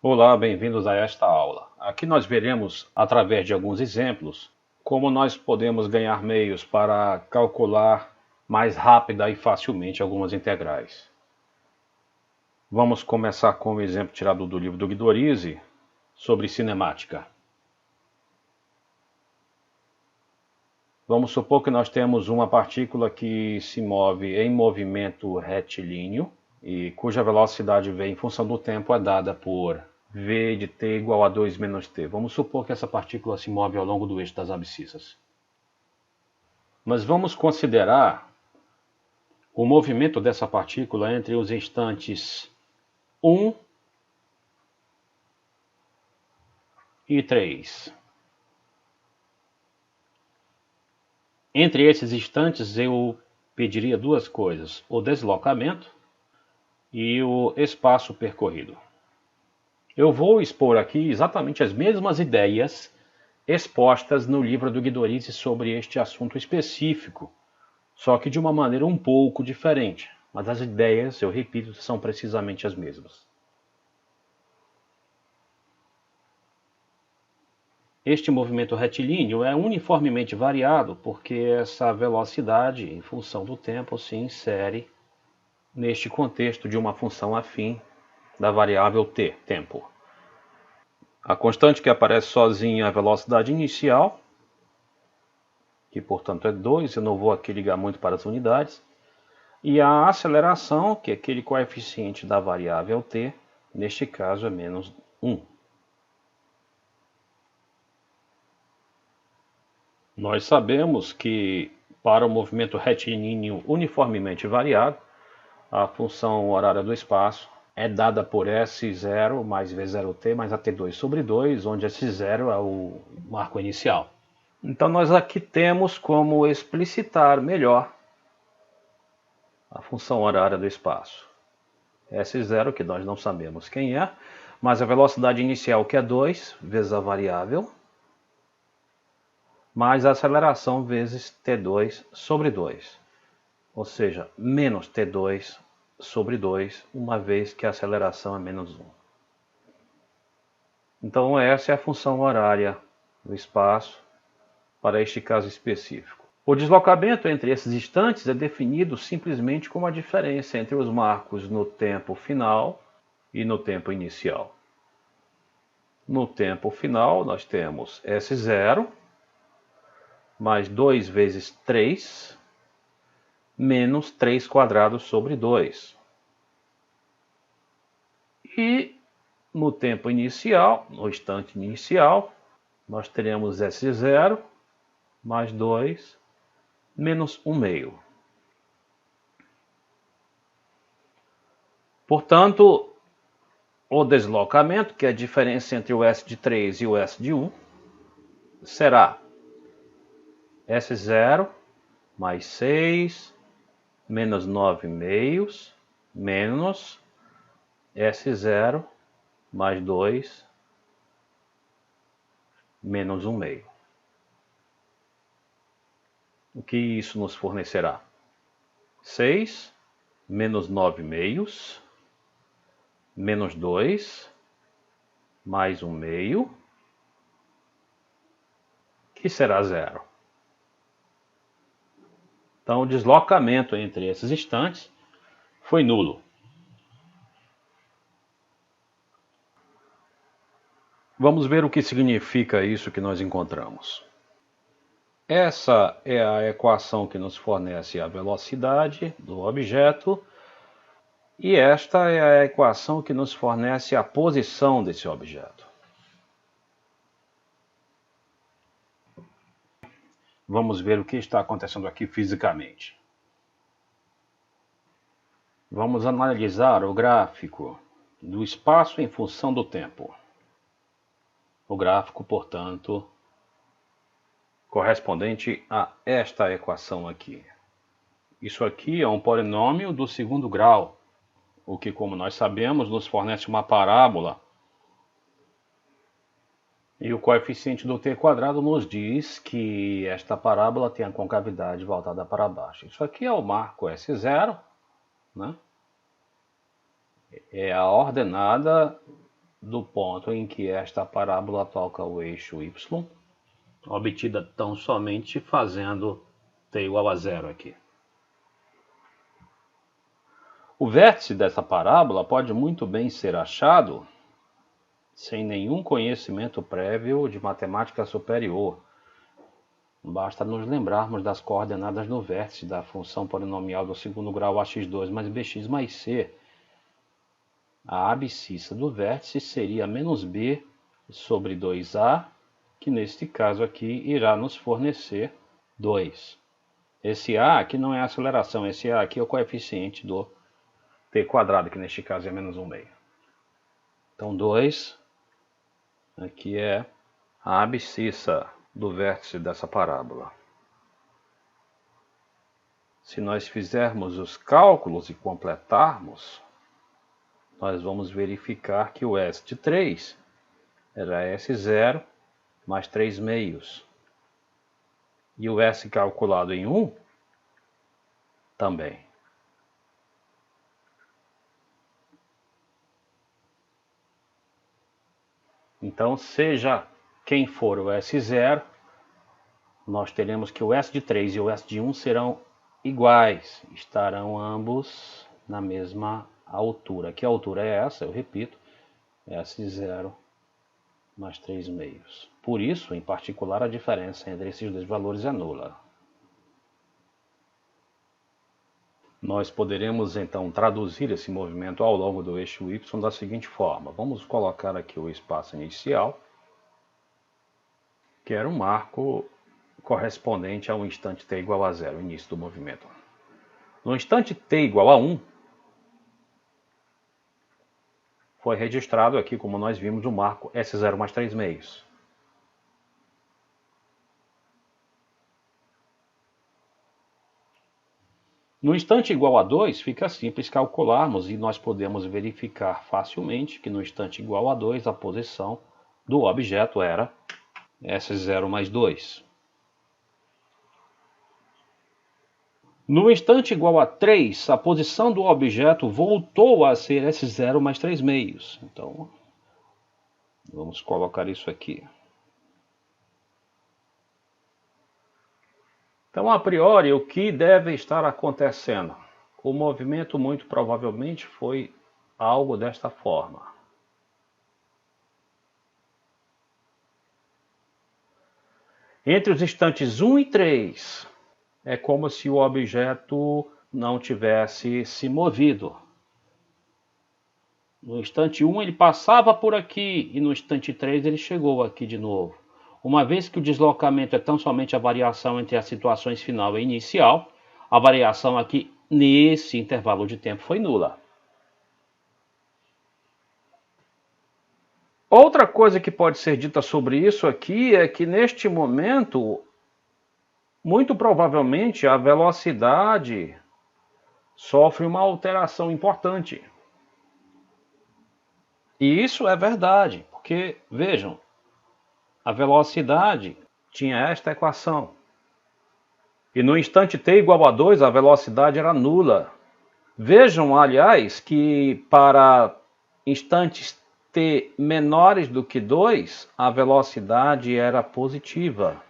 Olá, bem-vindos a esta aula. Aqui nós veremos, através de alguns exemplos, como nós podemos ganhar meios para calcular mais rápida e facilmente algumas integrais. Vamos começar com um exemplo tirado do livro do Guido Risi sobre cinemática. Vamos supor que nós temos uma partícula que se move em movimento retilíneo e cuja velocidade v em função do tempo é dada por v de t igual a 2 menos t. Vamos supor que essa partícula se move ao longo do eixo das abscissas. Mas vamos considerar o movimento dessa partícula entre os instantes 1 e 3. Entre esses instantes eu pediria duas coisas: o deslocamento e o espaço percorrido. Eu vou expor aqui exatamente as mesmas ideias expostas no livro do Guido Risi sobre este assunto específico, só que de uma maneira um pouco diferente. Mas as ideias, eu repito, são precisamente as mesmas. Este movimento retilíneo é uniformemente variado porque essa velocidade, em função do tempo, se insere neste contexto de uma função afim da variável t, tempo. A constante que aparece sozinha é a velocidade inicial, que portanto é 2, eu não vou aqui ligar muito para as unidades, e a aceleração, que é aquele coeficiente da variável t, neste caso é menos 1. Nós sabemos que para o movimento retilíneo uniformemente variado, a função horária do espaço é dada por S0 mais V0t mais AT2 sobre 2, onde S0 é o marco inicial. Então nós aqui temos como explicitar melhor a função horária do espaço. S0, que nós não sabemos quem é, mas a velocidade inicial, que é 2, vezes a variável, mais a aceleração vezes T2 sobre 2. Ou seja, menos T2 sobre 2, uma vez que a aceleração é menos 1. Então essa é a função horária do espaço para este caso específico. O deslocamento entre esses instantes é definido simplesmente como a diferença entre os marcos no tempo final e no tempo inicial. No tempo final nós temos S0 mais 2 vezes 3 menos 3 quadrados sobre 2. E no tempo inicial, no instante inicial, nós teremos S0 mais 2 menos 1 meio. Portanto, o deslocamento, que é a diferença entre o S de 3 e o S de 1, será S0 mais 6 menos 9 meios menos S0 mais 2 menos 1 meio. O que isso nos fornecerá? 6 menos 9 meios menos 2 mais 1 meio, que será 0. Então o deslocamento entre esses instantes foi nulo. Vamos ver o que significa isso que nós encontramos. Essa é a equação que nos fornece a velocidade do objeto e esta é a equação que nos fornece a posição desse objeto. Vamos ver o que está acontecendo aqui fisicamente. Vamos analisar o gráfico do espaço em função do tempo. O gráfico, portanto, correspondente a esta equação aqui. Isso aqui é um polinômio do segundo grau, o que, como nós sabemos, nos fornece uma parábola. E o coeficiente do t quadrado nos diz que esta parábola tem a concavidade voltada para baixo. Isso aqui é o marco S0, né? É a ordenada do ponto em que esta parábola toca o eixo y, obtida tão somente fazendo t igual a zero aqui. O vértice dessa parábola pode muito bem ser achado sem nenhum conhecimento prévio de matemática superior. Basta nos lembrarmos das coordenadas no vértice da função polinomial do segundo grau ax2 mais bx mais c. A abscissa do vértice seria menos b sobre 2a, que neste caso aqui irá nos fornecer 2. Esse a aqui não é a aceleração, esse a aqui é o coeficiente do t quadrado, que neste caso é menos 1 meio. Então 2 aqui é a abscissa do vértice dessa parábola. Se nós fizermos os cálculos e completarmos, nós vamos verificar que o S de 3 era S0 mais 3 meios. E o S calculado em 1 também. Então, seja quem for o S0, nós teremos que o S de 3 e o S de 1 serão iguais, estarão ambos na mesma altura. Que altura é essa? Eu repito, S0 mais 3 meios. Por isso, em particular, a diferença entre esses dois valores é nula. Nós poderemos então traduzir esse movimento ao longo do eixo y da seguinte forma. Vamos colocar aqui o espaço inicial, que era um marco correspondente ao instante t igual a 0, o início do movimento. No instante t igual a 1, foi registrado aqui, como nós vimos, o marco S0 mais 3 meios. No instante igual a 2, fica simples calcularmos e nós podemos verificar facilmente que no instante igual a 2, a posição do objeto era S0 mais 2. No instante igual a 3, a posição do objeto voltou a ser S0 mais 3 meios. Então, vamos colocar isso aqui. Então, a priori, o que deve estar acontecendo? O movimento muito provavelmente foi algo desta forma. Entre os instantes 1 e 3, é como se o objeto não tivesse se movido. No instante 1 ele passava por aqui e no instante 3 ele chegou aqui de novo. Uma vez que o deslocamento é tão somente a variação entre as situações final e inicial, a variação aqui nesse intervalo de tempo foi nula. Outra coisa que pode ser dita sobre isso aqui é que neste momento, muito provavelmente a velocidade sofre uma alteração importante. E isso é verdade, porque, vejam, a velocidade tinha esta equação. E no instante t igual a 2, a velocidade era nula. Vejam, aliás, que para instantes t menores do que 2, a velocidade era positiva.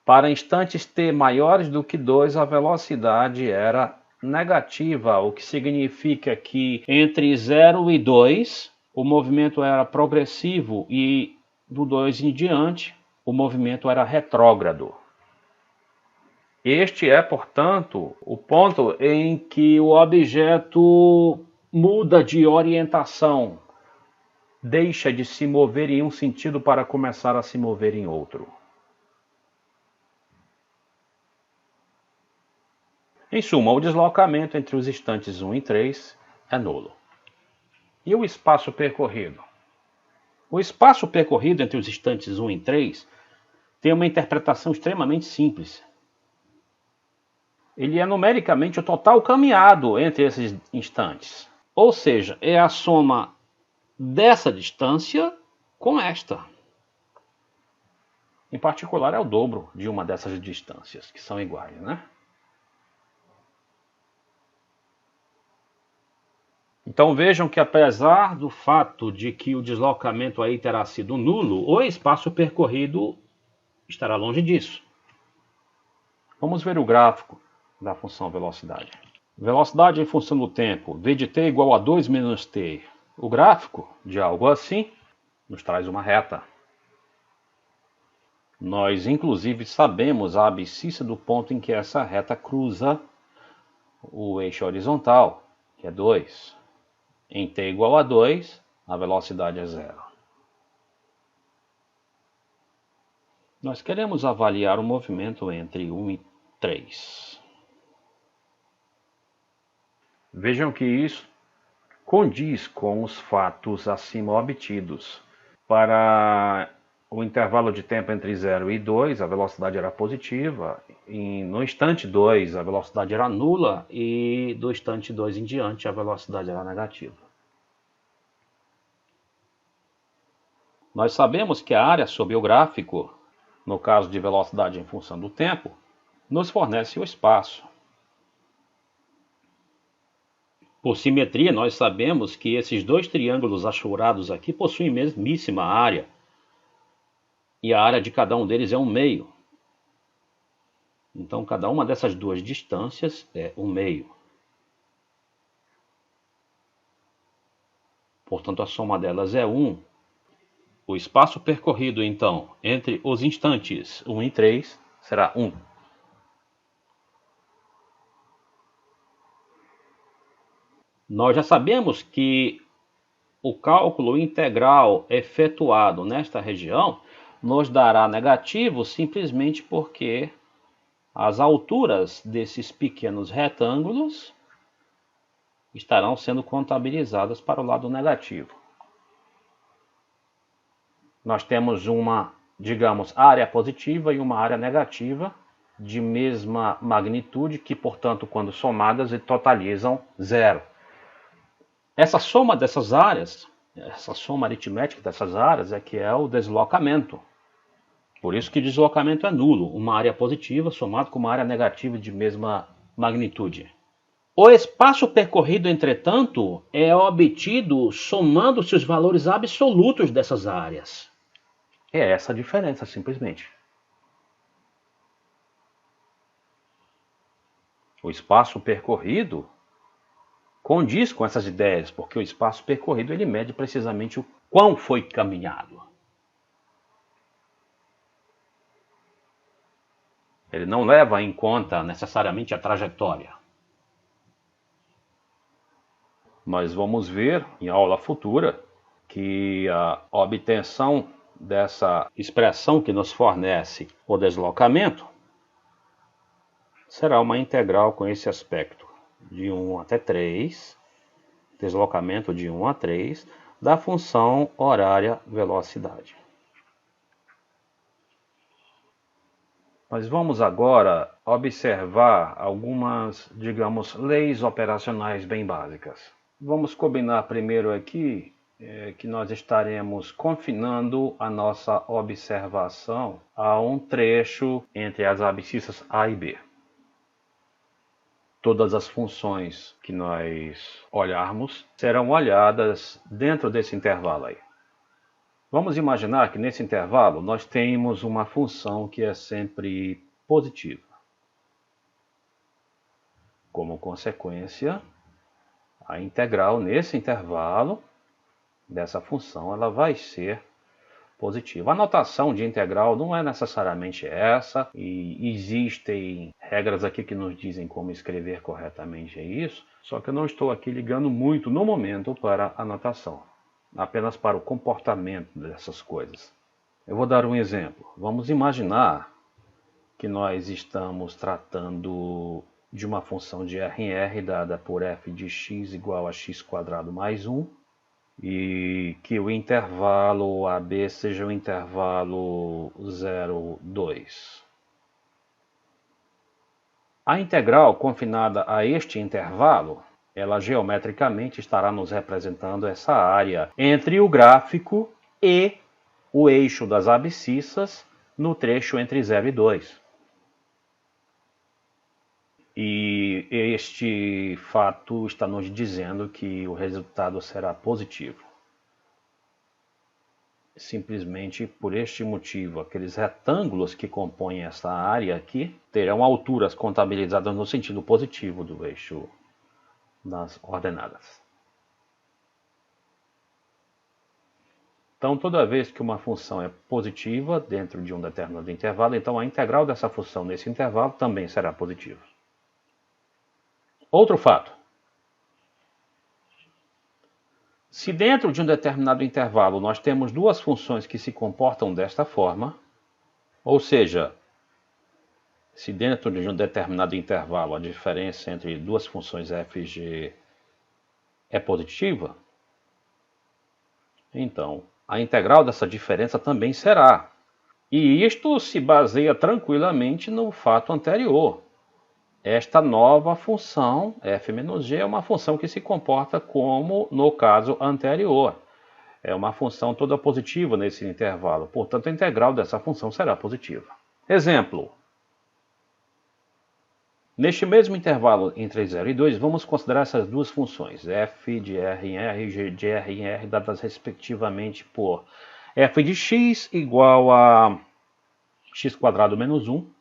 Para instantes t maiores do que 2, a velocidade era negativa, o que significa que entre 0 e 2, o movimento era progressivo e do 2 em diante, o movimento era retrógrado. Este é, portanto, o ponto em que o objeto muda de orientação, deixa de se mover em um sentido para começar a se mover em outro. Em suma, o deslocamento entre os instantes 1 e 3 é nulo. E o espaço percorrido? O espaço percorrido entre os instantes 1 e 3 tem uma interpretação extremamente simples. Ele é numericamente o total caminhado entre esses instantes. Ou seja, é a soma dessa distância com esta. Em particular, é o dobro de uma dessas distâncias, que são iguais, né? Então vejam que apesar do fato de que o deslocamento aí terá sido nulo, o espaço percorrido estará longe disso. Vamos ver o gráfico da função velocidade. Velocidade em função do tempo, v de t igual a 2 menos t. O gráfico de algo assim nos traz uma reta. Nós, inclusive, sabemos a abscissa do ponto em que essa reta cruza o eixo horizontal, que é 2. Em t igual a 2, a velocidade é 0. Nós queremos avaliar o movimento entre 1 e 3. Vejam que isso condiz com os fatos acima obtidos. Para o intervalo de tempo entre 0 e 2, a velocidade era positiva, e no instante 2 a velocidade era nula, e do instante 2 em diante a velocidade era negativa. Nós sabemos que a área sob o gráfico, no caso de velocidade em função do tempo, nos fornece o espaço. Por simetria, nós sabemos que esses dois triângulos achorados aqui possuem mesmíssima área. E a área de cada um deles é 1 meio. Então, cada uma dessas duas distâncias é 1 meio. Portanto, a soma delas é 1. O espaço percorrido, então, entre os instantes 1 e 3 será 1. Nós já sabemos que o cálculo integral efetuado nesta região nos dará negativo simplesmente porque as alturas desses pequenos retângulos estarão sendo contabilizadas para o lado negativo. Nós temos uma, digamos, área positiva e uma área negativa de mesma magnitude que, portanto, quando somadas, totalizam 0. Essa soma dessas áreas, essa soma aritmética dessas áreas é que é o deslocamento. Por isso que deslocamento é nulo, uma área positiva somado com uma área negativa de mesma magnitude. O espaço percorrido, entretanto, é obtido somando-se os valores absolutos dessas áreas. É essa a diferença, simplesmente. O espaço percorrido condiz com essas ideias, porque o espaço percorrido ele mede precisamente o quão foi caminhado. Ele não leva em conta necessariamente a trajetória. Nós vamos ver em aula futura que a obtenção dessa expressão que nos fornece o deslocamento será uma integral com esse aspecto de 1 até 3, deslocamento de 1 a 3, da função horária velocidade. Nós vamos agora observar algumas, digamos, leis operacionais bem básicas. Vamos combinar primeiro aqui que nós estaremos confinando a nossa observação a um trecho entre as abscissas A e B. Todas as funções que nós olharmos serão olhadas dentro desse intervalo aí. Vamos imaginar que nesse intervalo nós temos uma função que é sempre positiva. Como consequência, a integral nesse intervalo dessa função ela vai ser positiva. A notação de integral não é necessariamente essa, e existem regras aqui que nos dizem como escrever corretamente isso, só que eu não estou aqui ligando muito no momento para a notação, apenas para o comportamento dessas coisas. Eu vou dar um exemplo. Vamos imaginar que nós estamos tratando de uma função de R em R dada por f de x igual a x² mais 1, e que o intervalo AB seja o intervalo 0, 2. A integral confinada a este intervalo, ela geometricamente estará nos representando essa área entre o gráfico e o eixo das abscissas no trecho entre 0 e 2. E E este fato está nos dizendo que o resultado será positivo. Simplesmente por este motivo, aqueles retângulos que compõem essa área aqui terão alturas contabilizadas no sentido positivo do eixo das ordenadas. Então, toda vez que uma função é positiva dentro de um determinado intervalo, então a integral dessa função nesse intervalo também será positiva. Outro fato. Se dentro de um determinado intervalo nós temos duas funções que se comportam desta forma, ou seja, se dentro de um determinado intervalo a diferença entre duas funções f e g é positiva, então a integral dessa diferença também será. E isto se baseia tranquilamente no fato anterior. Esta nova função, f menos g, é uma função que se comporta como no caso anterior. É uma função toda positiva nesse intervalo, portanto a integral dessa função será positiva. Exemplo. Neste mesmo intervalo entre 0 e 2, vamos considerar essas duas funções, f de r em r e g de r em r, dadas respectivamente por f de x igual a x² menos 1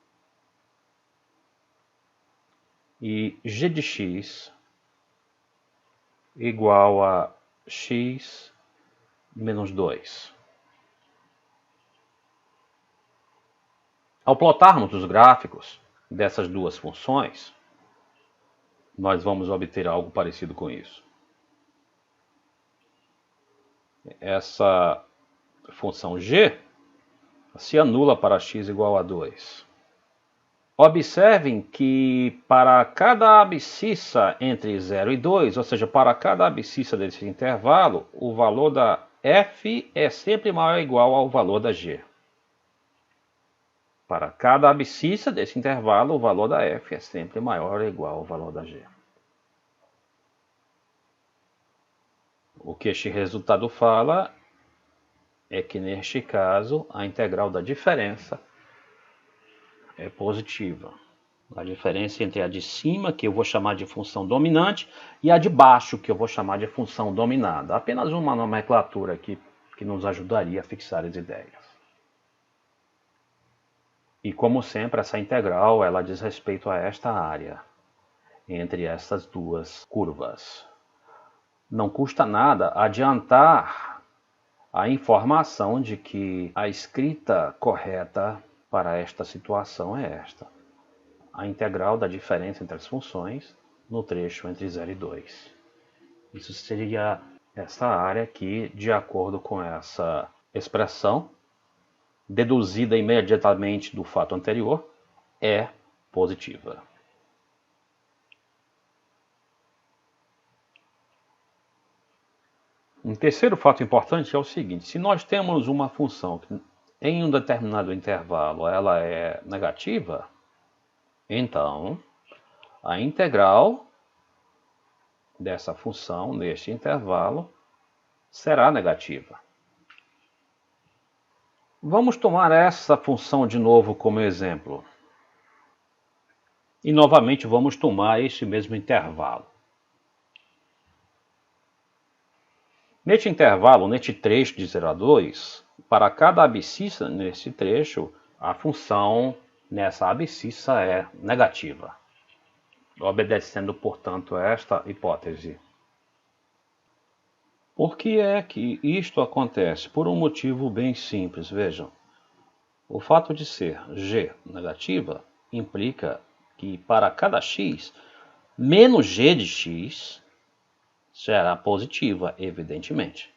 e g de x igual a x menos 2. Ao plotarmos os gráficos dessas duas funções, nós vamos obter algo parecido com isso. Essa função g se anula para x igual a 2. Observem que para cada abscissa entre 0 e 2, ou seja, para cada abscissa desse intervalo, o valor da f é sempre maior ou igual ao valor da g. Para cada abscissa desse intervalo, o valor da f é sempre maior ou igual ao valor da g. O que este resultado fala é que, neste caso, a integral da diferença é positiva. A diferença entre a de cima, que eu vou chamar de função dominante, e a de baixo, que eu vou chamar de função dominada. Apenas uma nomenclatura aqui que nos ajudaria a fixar as ideias. E como sempre, essa integral ela diz respeito a esta área, entre essas duas curvas. Não custa nada adiantar a informação de que a escrita correta para esta situação é esta. A integral da diferença entre as funções no trecho entre 0 e 2. Isso seria essa área aqui, de acordo com essa expressão, deduzida imediatamente do fato anterior, é positiva. Um terceiro fato importante é o seguinte: se nós temos uma função que em um determinado intervalo ela é negativa, então a integral dessa função neste intervalo será negativa. Vamos tomar essa função de novo como exemplo. E novamente vamos tomar este mesmo intervalo. Neste intervalo, neste trecho de 0 a 2, para cada abscissa nesse trecho, a função nessa abscissa é negativa, obedecendo, portanto, a esta hipótese. Por que é que isto acontece? Por um motivo bem simples, vejam. O fato de ser g negativa implica que para cada x, menos g de x será positiva, evidentemente.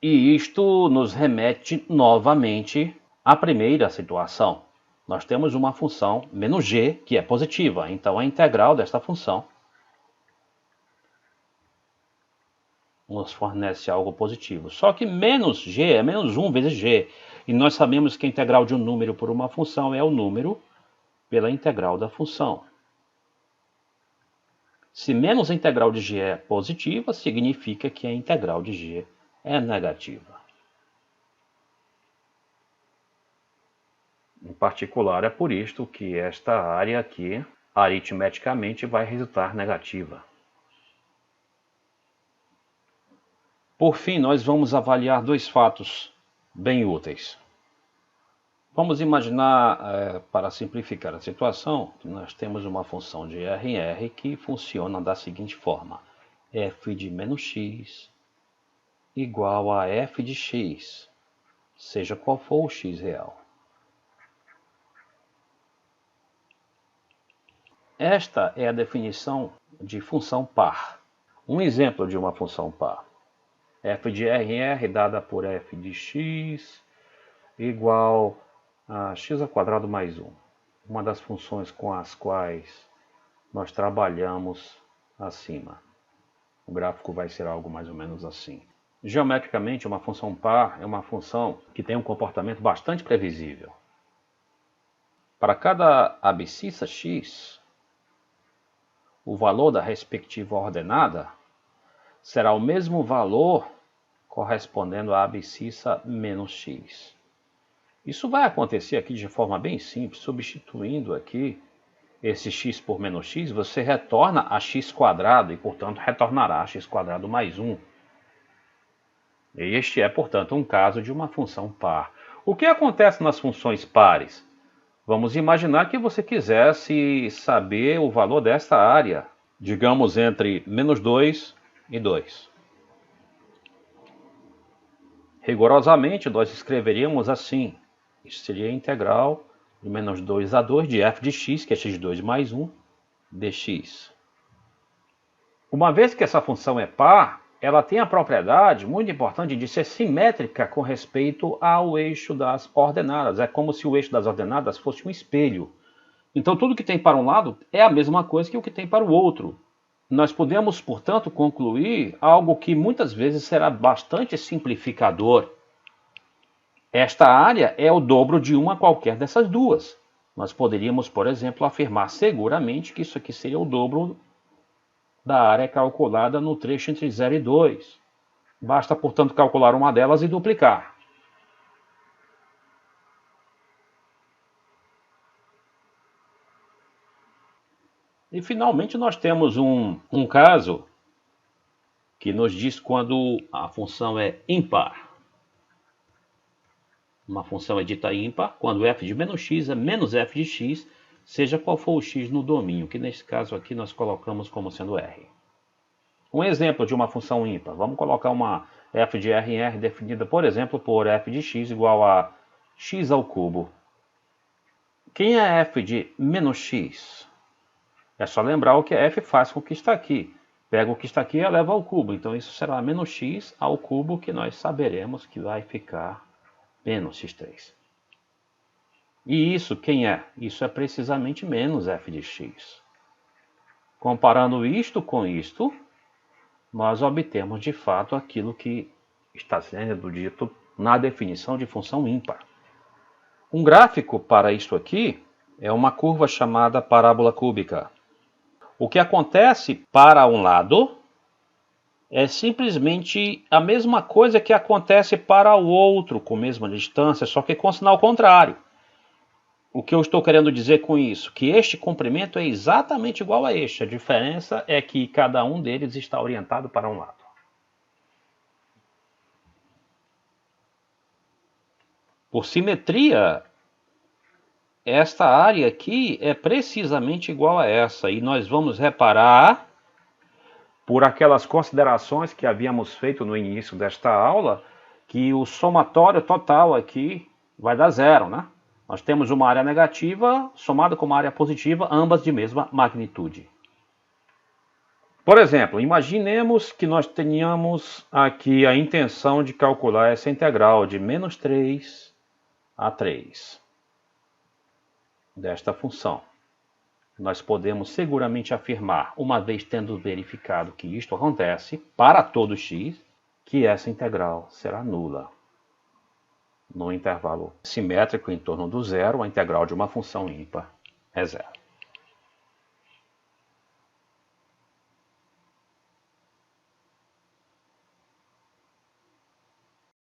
E isto nos remete novamente à primeira situação. Nós temos uma função menos g que é positiva, então a integral desta função nos fornece algo positivo. Só que menos g é menos 1 vezes g. E nós sabemos que a integral de um número por uma função é o número pela integral da função. Se menos a integral de g é positiva, significa que a integral de g é negativa. Em particular, é por isto que esta área aqui aritmeticamente vai resultar negativa. Por fim, nós vamos avaliar dois fatos bem úteis. Vamos imaginar, para simplificar a situação, que nós temos uma função de R em R que funciona da seguinte forma: f de menos x igual a f de x, seja qual for o x real. Esta é a definição de função par. Um exemplo de uma função par: f de R em R dada por f de x igual a x² mais 1. Uma das funções com as quais nós trabalhamos acima. O gráfico vai ser algo mais ou menos assim. Geometricamente, uma função par é uma função que tem um comportamento bastante previsível. Para cada abscissa x, o valor da respectiva ordenada será o mesmo valor correspondendo à abscissa menos x. Isso vai acontecer aqui de forma bem simples, substituindo aqui esse x por menos x, você retorna a x² e, portanto, retornará a x² mais 1. Este é, portanto, um caso de uma função par. O que acontece nas funções pares? Vamos imaginar que você quisesse saber o valor desta área, digamos entre menos 2 e 2. Rigorosamente, nós escreveríamos assim: isso seria a integral de menos 2 a 2 de f de x, que é x2 mais 1, dx. Uma vez que essa função é par, ela tem a propriedade muito importante de ser simétrica com respeito ao eixo das ordenadas. É como se o eixo das ordenadas fosse um espelho. Então, tudo que tem para um lado é a mesma coisa que o que tem para o outro. Nós podemos, portanto, concluir algo que muitas vezes será bastante simplificador. Esta área é o dobro de uma qualquer dessas duas. Nós poderíamos, por exemplo, afirmar seguramente que isso aqui seria o dobro da área calculada no trecho entre 0 e 2. Basta, portanto, calcular uma delas e duplicar. E, finalmente, nós temos um caso que nos diz quando a função é ímpar. Uma função é dita ímpar quando f de menos x é menos f de x, seja qual for o x no domínio, que nesse caso aqui nós colocamos como sendo r. Um exemplo de uma função ímpar: vamos colocar uma f de R em R definida, por exemplo, por f de x igual a x². Quem é f de menos x? É só lembrar o que f faz com o que está aqui. Pega o que está aqui e eleva ao cubo. Então isso será menos x ao cubo, que nós saberemos que vai ficar menos x3. E isso, quem é? Isso é precisamente menos f de x. Comparando isto com isto, nós obtemos de fato aquilo que está sendo dito na definição de função ímpar. Um gráfico para isto aqui é uma curva chamada parábola cúbica. O que acontece para um lado é simplesmente a mesma coisa que acontece para o outro, com a mesma distância, só que com sinal contrário. O que eu estou querendo dizer com isso? Que este comprimento é exatamente igual a este. A diferença é que cada um deles está orientado para um lado. Por simetria, esta área aqui é precisamente igual a essa. E nós vamos reparar, por aquelas considerações que havíamos feito no início desta aula, que o somatório total aqui vai dar zero, né? Nós temos uma área negativa somada com uma área positiva, ambas de mesma magnitude. Por exemplo, imaginemos que nós tenhamos aqui a intenção de calcular essa integral de menos 3 a 3 desta função. Nós podemos seguramente afirmar, uma vez tendo verificado que isto acontece para todo x, que essa integral será nula. No intervalo simétrico em torno do zero, a integral de uma função ímpar é zero.